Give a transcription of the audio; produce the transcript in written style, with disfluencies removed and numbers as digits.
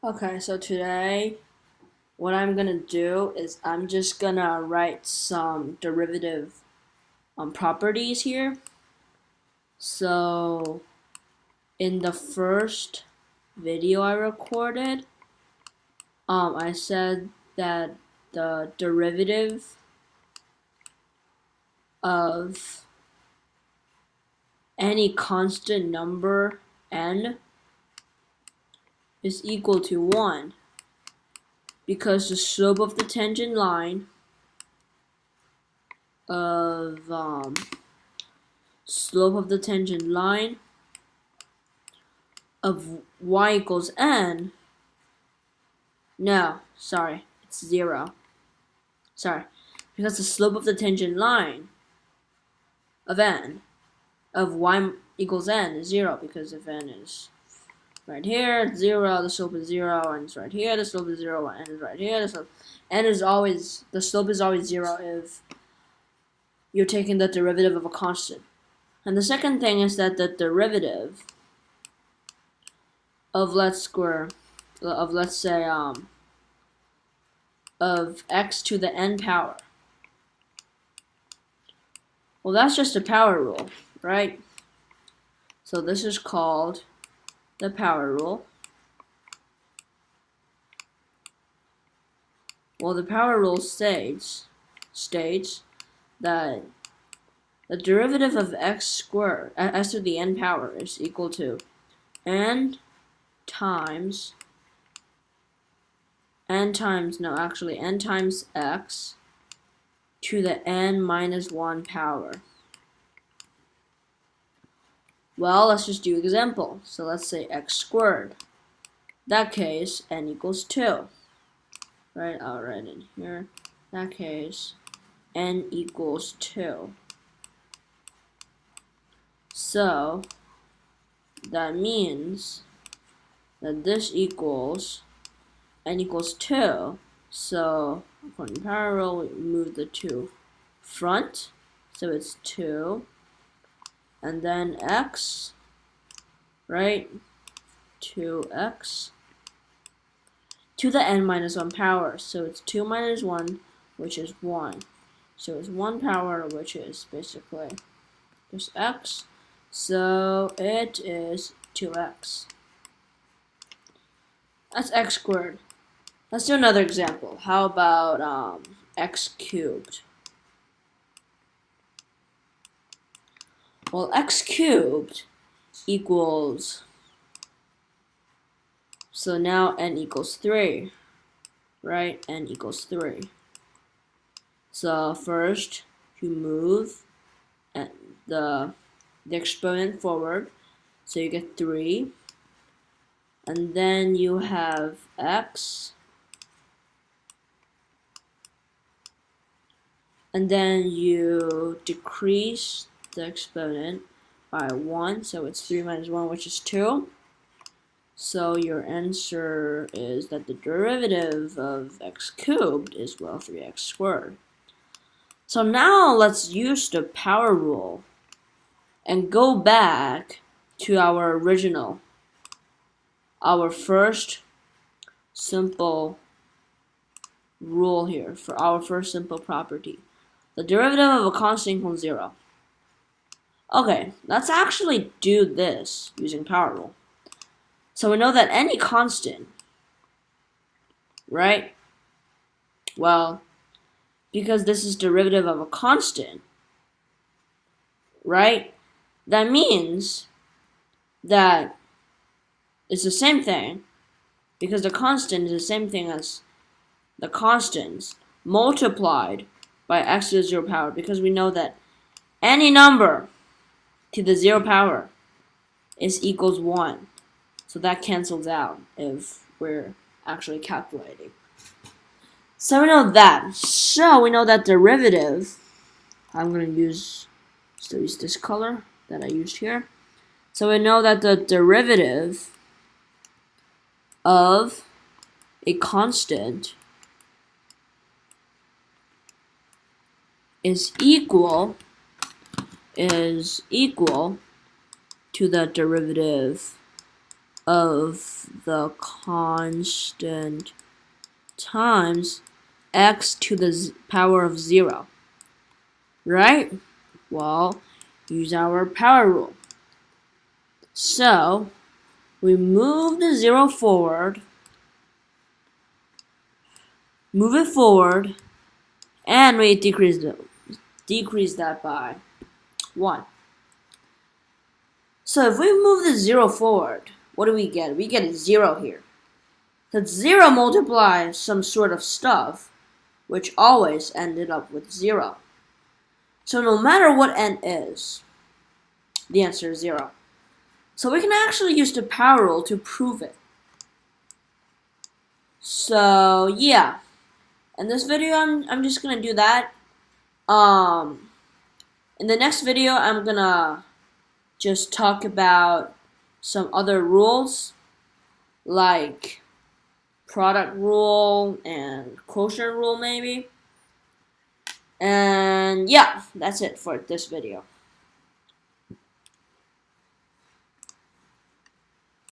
Okay, so today what I'm gonna do is I'm just gonna write some derivative properties here. So in the first video I recorded, I said that the derivative of any constant number n is equal to 1 because the slope of the tangent line of y equals n. No, sorry, it's 0. Sorry, because the slope of the tangent line of y equals n is 0, because if n is right here, it's 0, the slope is 0, and it's right here, the slope is 0, and n is right here, the slope is always 0 if you're taking the derivative of a constant. And the second thing is that the derivative of let's say of x to the n power. Well, that's just a power rule, right? So this is called the power rule. Well, the power rule states that the derivative of x squared, s to the n power, is equal to n times x to the n minus 1 power. Well, let's just do example. So let's say x squared. In that case, n equals 2. Right, I'll write in here. In that case, n equals 2. So that means that this equals n equals 2. So according to power rule, we move the 2 front. So it's 2. And then x, right? 2x to the n minus 1 power. So it's 2 minus 1, which is 1. So it's 1 power, which is basically just x. So it is 2x. That's x squared. Let's do another example. How about x cubed? Well, x cubed equals, so now n equals 3, right? N equals 3. So first, you move the exponent forward, so you get 3. And then you have x. And then you decrease the exponent by 1, so it's 3 minus 1, which is 2. So your answer is that the derivative of x cubed is, well, 3x squared. So now let's use the power rule and go back to our first simple rule here, for our first simple property. The derivative of a constant equals 0. Okay, let's actually do this using power rule. So we know that any constant, right? Well, because this is derivative of a constant, right? That means that it's the same thing, because the constant is the same thing as the constants multiplied by x to the 0 power, because we know that any number to the 0 power is equals 1. So that cancels out if we're actually calculating. So we know that. So we know that derivative, I'm going to use this color that I used here. So we know that the derivative of a constant is equal to the derivative of the constant times x to the power of 0. Right? Well, use our power rule. So, we move the 0 forward, move it forward, and we decrease that by 1. So if we move the 0 forward, what do we get? We get a 0 here. That 0 multiplies some sort of stuff, which always ended up with 0. So no matter what n is, the answer is 0. So we can actually use the power rule to prove it. So yeah, in this video I'm just gonna do that. In the next video I'm gonna just talk about some other rules like product rule and quotient rule maybe. And yeah, that's it for this video.